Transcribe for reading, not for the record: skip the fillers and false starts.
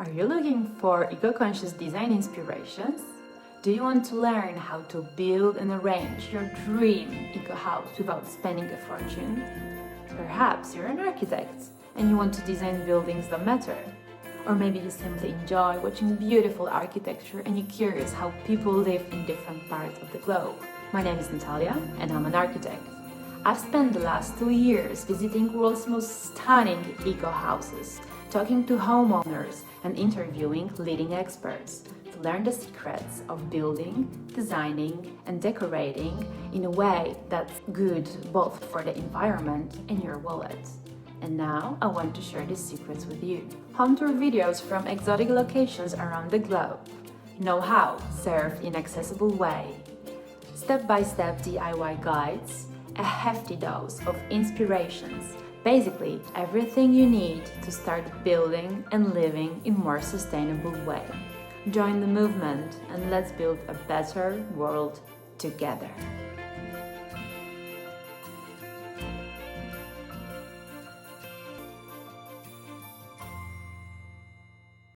Are you looking for eco-conscious design inspirations? Do you want to learn how to build and arrange your dream eco-house without spending a fortune? Perhaps you're an architect and you want to design buildings that matter. Or maybe you simply enjoy watching beautiful architecture and you're curious how people live in different parts of the globe. My name is Natalia and I'm an architect. I've spent the last 2 years visiting the world's most stunning eco-houses, talking to homeowners and interviewing leading experts to learn the secrets of building, designing and decorating in a way that's good both for the environment and your wallet. And now I want to share these secrets with you. Home tour videos from exotic locations around the globe. Know-how served in accessible way. Step-by-step DIY guides. A hefty dose of inspirations. Basically, everything you need to start building and living in a more sustainable way. Join the movement and let's build a better world together.